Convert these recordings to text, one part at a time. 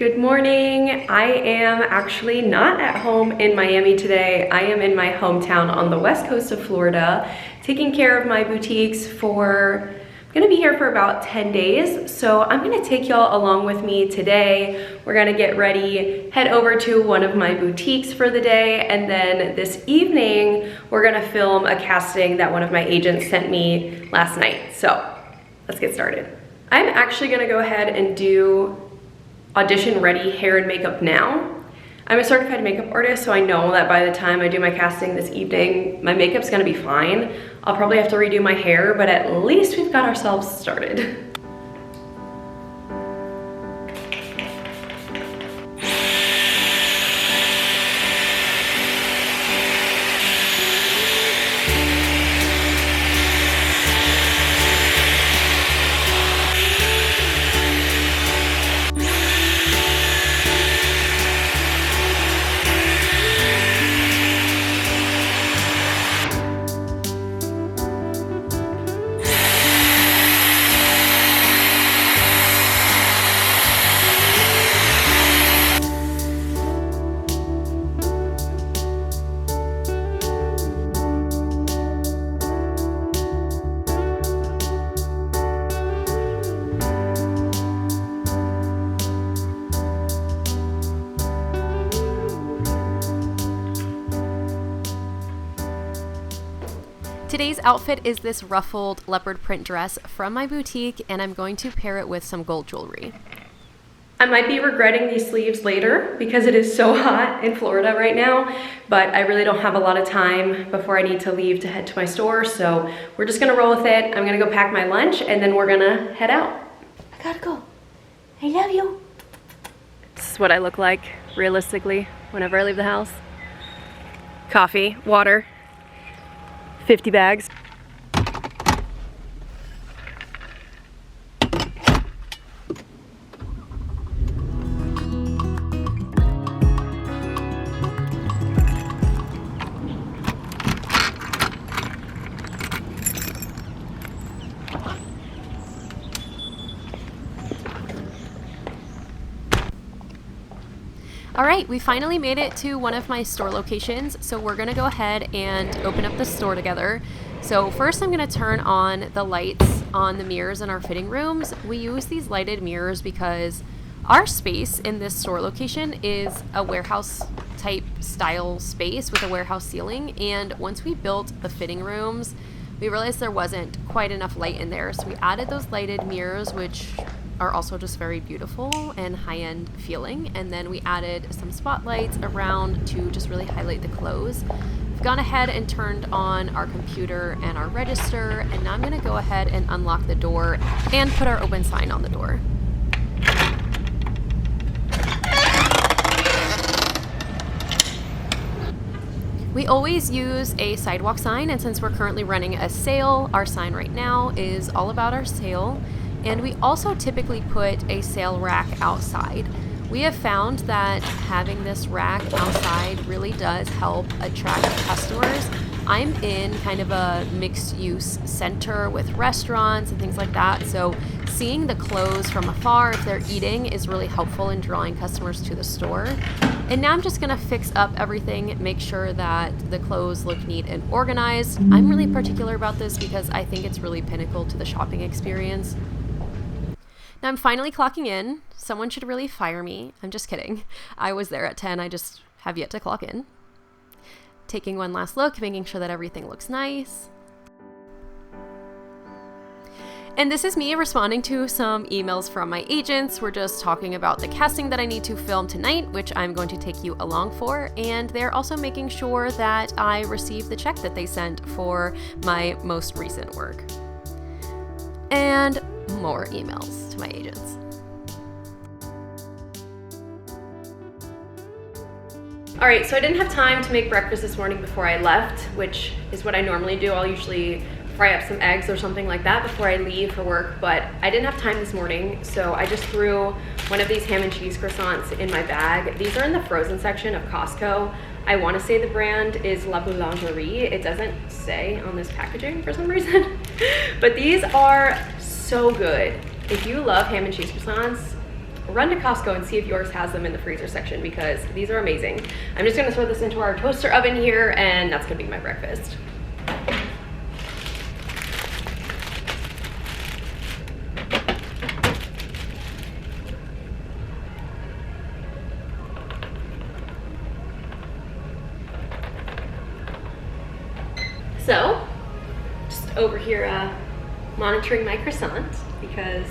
Good morning. I am actually not at home in Miami today. I am in my hometown on the west coast of Florida, taking care of my boutiques I'm gonna be here for about 10 days. So I'm gonna take y'all along with me today. We're gonna get ready, head over to one of my boutiques for the day, and then this evening, we're gonna film a casting that one of my agents sent me last night. So let's get started. I'm actually gonna go ahead and do audition ready hair and makeup now. I'm a certified makeup artist, so I know that by the time I do my casting this evening, my makeup's gonna be fine. I'll probably have to redo my hair, but at least we've got ourselves started. Today's outfit is this ruffled leopard print dress from my boutique, and I'm going to pair it with some gold jewelry. I might be regretting these sleeves later because it is so hot in Florida right now, but I really don't have a lot of time before I need to leave to head to my store, so we're just gonna roll with it. I'm gonna go pack my lunch and then we're gonna head out. I gotta go. I love you. This is what I look like, realistically, whenever I leave the house. Coffee, water, 50 bags. All right, we finally made it to one of my store locations, so we're gonna go ahead and open up the store together. So first I'm gonna turn on the lights on the mirrors in our fitting rooms. We use these lighted mirrors because our space in this store location is a warehouse type style space with a warehouse ceiling, and once we built the fitting rooms, we realized there wasn't quite enough light in there, so we added those lighted mirrors, which are also just very beautiful and high-end feeling. And then we added some spotlights around to just really highlight the clothes. We've gone ahead and turned on our computer and our register, and now I'm gonna go ahead and unlock the door and put our open sign on the door. We always use a sidewalk sign, and since we're currently running a sale, our sign right now is all about our sale. And we also typically put a sale rack outside. We have found that having this rack outside really does help attract customers. I'm in kind of a mixed use center with restaurants and things like that, so seeing the clothes from afar if they're eating is really helpful in drawing customers to the store. And now I'm just gonna fix up everything, make sure that the clothes look neat and organized. I'm really particular about this because I think it's really pinnacle to the shopping experience. Now I'm finally clocking in. Someone should really fire me. I'm just kidding. I was there at 10. I just have yet to clock in. Taking one last look, making sure that everything looks nice. And this is me responding to some emails from my agents. We're just talking about the casting that I need to film tonight, which I'm going to take you along for. And they're also making sure that I receive the check that they sent for my most recent work. And more emails to my agents. All right, so I didn't have time to make breakfast this morning before I left, which is what I normally do. I'll usually fry up some eggs or something like that before I leave for work, but I didn't have time this morning, so I just threw one of these ham and cheese croissants in my bag. These are in the frozen section of Costco. I want to say the brand is La Boulangerie. It doesn't say on this packaging for some reason, but these are so good. If you love ham and cheese croissants, run to Costco and see if yours has them in the freezer section because these are amazing. I'm just gonna throw this into our toaster oven here and that's gonna be my breakfast. So, just over here monitoring my croissant because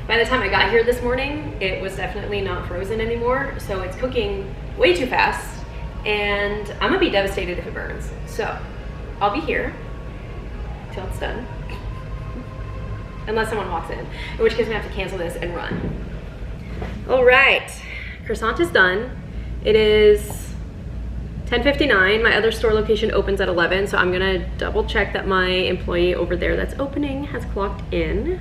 by the time I got here this morning, it was definitely not frozen anymore. So it's cooking way too fast and I'm gonna be devastated if it burns. So I'll be here till it's done, unless someone walks in which case I'm gonna have to cancel this and run. All right, croissant is done. It is 10:59. My other store location opens at 11, so I'm gonna double check that my employee over there that's opening has clocked in.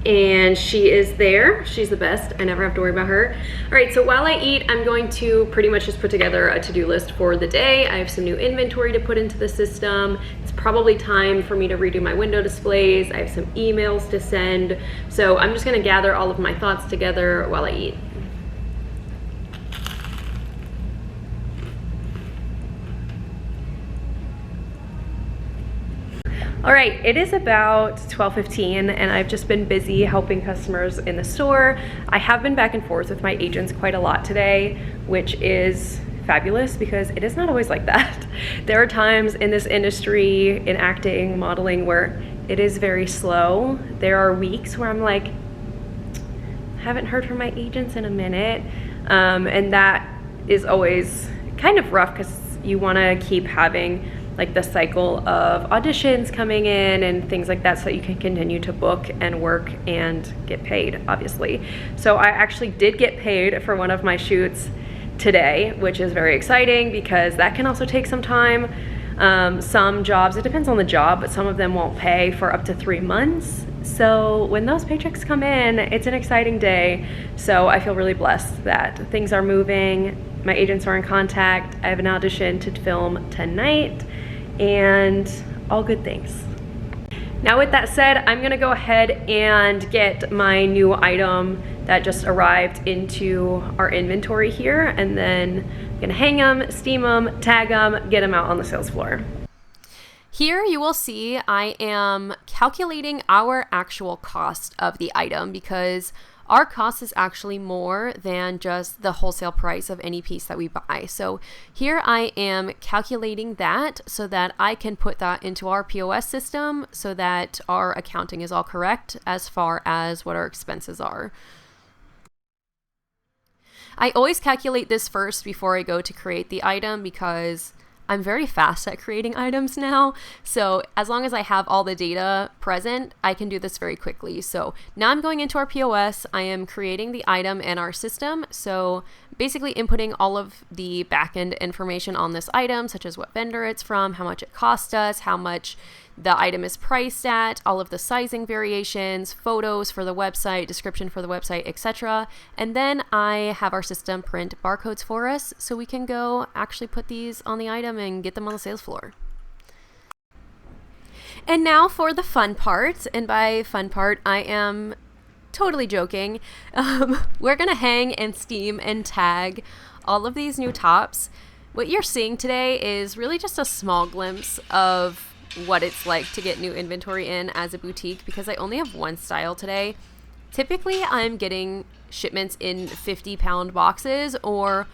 And she is there. She's the best. I never have to worry about her. All right, so while I eat, I'm going to pretty much just put together a to-do list for the day. I have some new inventory to put into the system. It's probably time for me to redo my window displays. I have some emails to send. So I'm just gonna gather all of my thoughts together while I eat. All right, it is about 12:15 and I've just been busy helping customers in the store. I have been back and forth with my agents quite a lot today, which is fabulous because it is not always like that. There are times in this industry, in acting, modeling, where it is very slow. There are weeks where I'm like, I haven't heard from my agents in a minute. And that is always kind of rough because you wanna keep having like the cycle of auditions coming in and things like that so that you can continue to book and work and get paid, obviously. So I actually did get paid for one of my shoots today, which is very exciting because that can also take some time. Some jobs, it depends on the job, but some of them won't pay for up to 3 months. So when those paychecks come in, it's an exciting day. So I feel really blessed that things are moving. My agents are in contact. I have an audition to film tonight and all good things. Now with that said, I'm gonna go ahead and get my new item that just arrived into our inventory here, and then I'm gonna hang them, steam them, tag them, get them out on the sales floor. Here you will see I am calculating our actual cost of the item because our cost is actually more than just the wholesale price of any piece that we buy. So here I am calculating that so that I can put that into our POS system so that our accounting is all correct as far as what our expenses are. I always calculate this first before I go to create the item because I'm very fast at creating items now. So as long as I have all the data present, I can do this very quickly. So now I'm going into our POS. I am creating the item in our system. So basically inputting all of the backend information on this item, such as what vendor it's from, how much it cost us, how much the item is priced at, all of the sizing variations, photos for the website, description for the website, etc. And then I have our system print barcodes for us so we can go actually put these on the item and get them on the sales floor. And now for the fun part, and by fun part, I am totally joking. We're gonna hang and steam and tag all of these new tops. What you're seeing today is really just a small glimpse of what it's like to get new inventory in as a boutique because I only have one style today. Typically, I'm getting shipments in 50-pound boxes or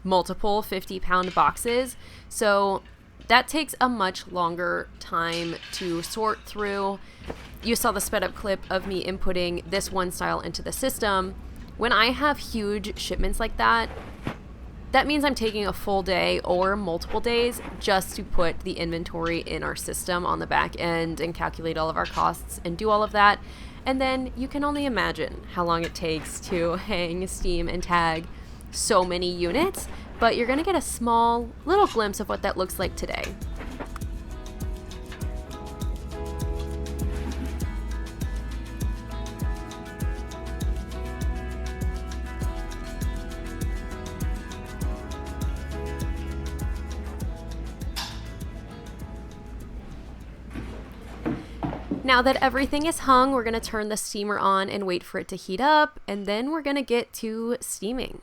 multiple 50-pound boxes. So that takes a much longer time to sort through. You saw the sped up clip of me inputting this one style into the system. When I have huge shipments like that, that means I'm taking a full day or multiple days just to put the inventory in our system on the back end and calculate all of our costs and do all of that. And then you can only imagine how long it takes to hang, steam, and tag so many units, but you're gonna get a small little glimpse of what that looks like today. Now that everything is hung, we're gonna turn the steamer on and wait for it to heat up, and then we're gonna get to steaming.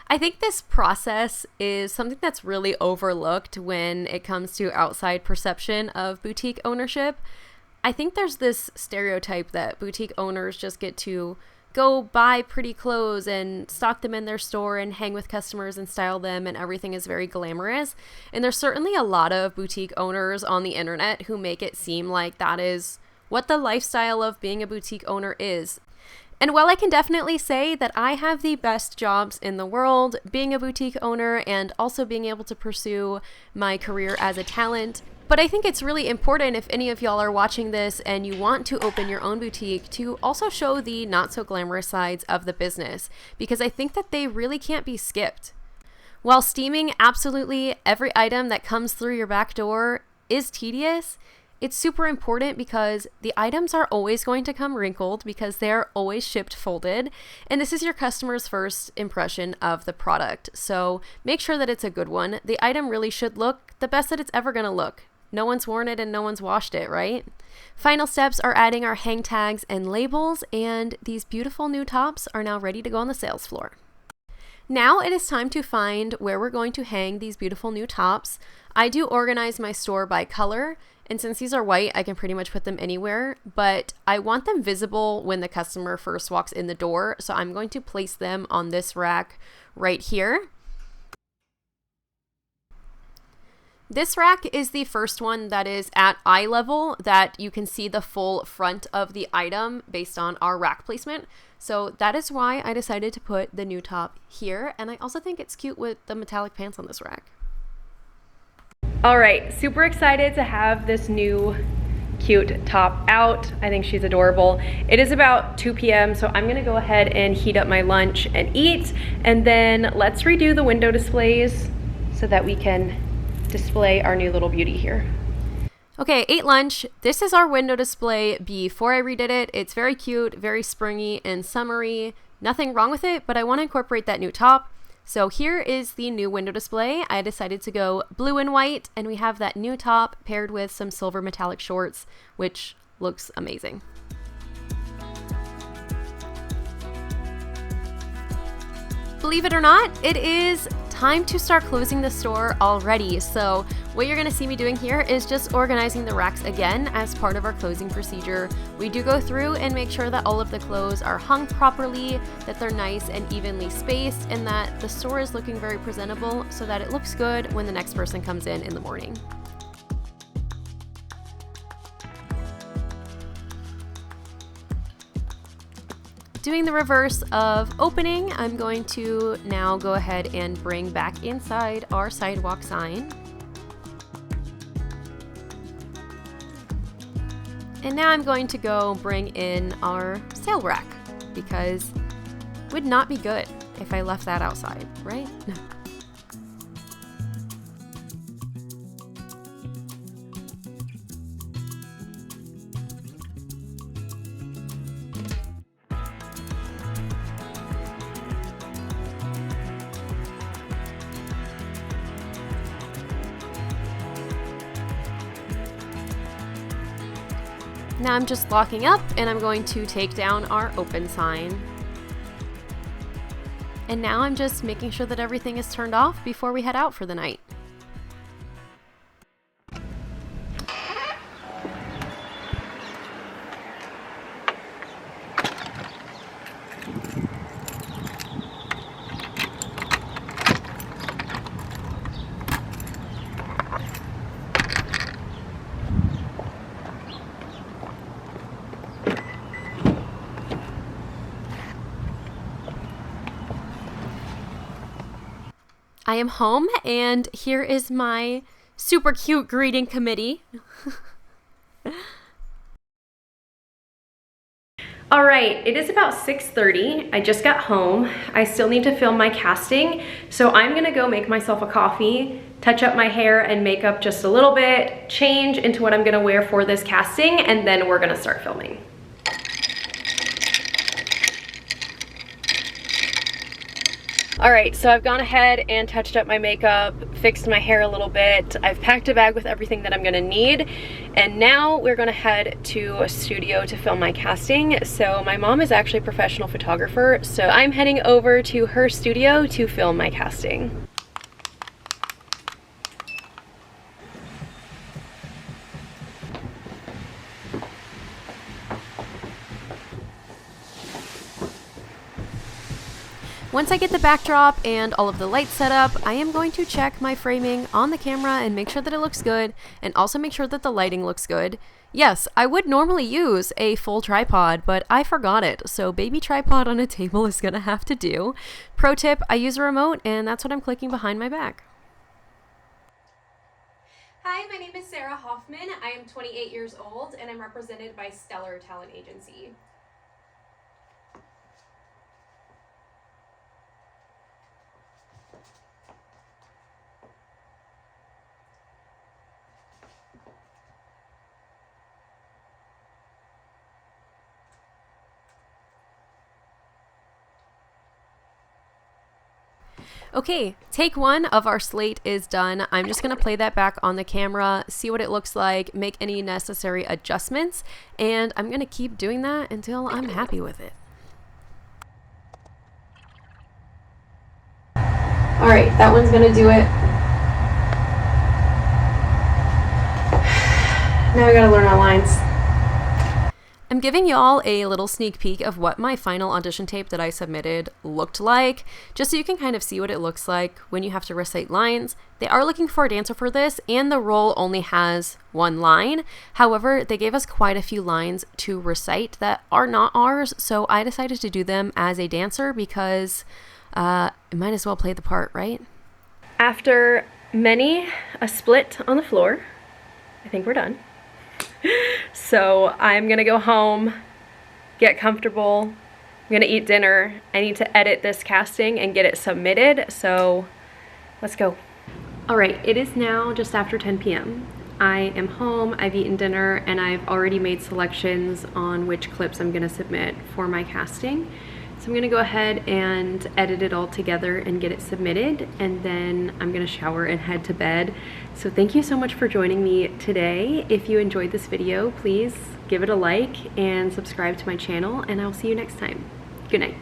I think this process is something that's really overlooked when it comes to outside perception of boutique ownership. I think there's this stereotype that boutique owners just get to go buy pretty clothes and stock them in their store and hang with customers and style them, and everything is very glamorous. And there's certainly a lot of boutique owners on the internet who make it seem like that is what the lifestyle of being a boutique owner is. And while I can definitely say that I have the best jobs in the world, being a boutique owner and also being able to pursue my career as a talent, but I think it's really important, if any of y'all are watching this and you want to open your own boutique, to also show the not so glamorous sides of the business, because I think that they really can't be skipped. While steaming absolutely every item that comes through your back door is tedious, it's super important because the items are always going to come wrinkled because they're always shipped folded, and this is your customer's first impression of the product. So make sure that it's a good one. The item really should look the best that it's ever going to look. No one's worn it and no one's washed it, right? Final steps are adding our hang tags and labels, and these beautiful new tops are now ready to go on the sales floor. Now it is time to find where we're going to hang these beautiful new tops. I do organize my store by color, and since these are white, I can pretty much put them anywhere, but I want them visible when the customer first walks in the door, so I'm going to place them on this rack right here. This rack is the first one that is at eye level, that you can see the full front of the item based on our rack placement. So that is why I decided to put the new top here, and I also think it's cute with the metallic pants on this rack. All right, super excited to have this new cute top out. I think she's adorable. It is about 2 p.m. so I'm gonna go ahead and heat up my lunch and eat, and then let's redo the window displays so that we can display our new little beauty here. Okay, ate lunch. This is our window display before I redid it. It's very cute, very springy and summery. Nothing wrong with it, but I want to incorporate that new top. So here is the new window display. I decided to go blue and white, and we have that new top paired with some silver metallic shorts, which looks amazing. Believe it or not, it is time to start closing the store already. So what you're gonna see me doing here is just organizing the racks again as part of our closing procedure. We do go through and make sure that all of the clothes are hung properly, that they're nice and evenly spaced, and that the store is looking very presentable so that it looks good when the next person comes in the morning. Doing the reverse of opening, I'm going to now go ahead and bring back inside our sidewalk sign. And now I'm going to go bring in our sale rack, because it would not be good if I left that outside, right? Now I'm just locking up, and I'm going to take down our open sign. And now I'm just making sure that everything is turned off before we head out for the night. I am home, and here is my super cute greeting committee. All right, it is about 6:30. I just got home. I still need to film my casting, so I'm gonna go make myself a coffee, touch up my hair and makeup just a little bit, change into what I'm gonna wear for this casting, and then we're gonna start filming. All right, so I've gone ahead and touched up my makeup, fixed my hair a little bit. I've packed a bag with everything that I'm gonna need. And now we're gonna head to a studio to film my casting. So my mom is actually a professional photographer, so I'm heading over to her studio to film my casting. Once I get the backdrop and all of the lights set up, I am going to check my framing on the camera and make sure that it looks good, and also make sure that the lighting looks good. Yes, I would normally use a full tripod, but I forgot it, so baby tripod on a table is gonna have to do. Pro tip, I use a remote, and that's what I'm clicking behind my back. Hi, my name is Sarah Hoffman. I am 28 years old, and I'm represented by Stellar Talent Agency. Okay, take one of our slate is done. I'm just gonna play that back on the camera, see what it looks like, make any necessary adjustments, and I'm gonna keep doing that until I'm happy with it. All right, that one's gonna do it. Now I gotta learn our lines. I'm giving y'all a little sneak peek of what my final audition tape that I submitted looked like, just so you can kind of see what it looks like when you have to recite lines. They are looking for a dancer for this, and the role only has one line. However, they gave us quite a few lines to recite that are not ours, so I decided to do them as a dancer because it might as well play the part, right? After many a split on the floor, I think we're done. So I'm gonna go home, get comfortable, I'm gonna eat dinner. I need to edit this casting and get it submitted, so let's go. All right, it is now just after 10 p.m. I am home, I've eaten dinner, and I've already made selections on which clips I'm gonna submit for my casting. So I'm gonna go ahead and edit it all together and get it submitted, and then I'm gonna shower and head to bed. So thank you so much for joining me today. If you enjoyed this video, please give it a like and subscribe to my channel, and I'll see you next time. Good night.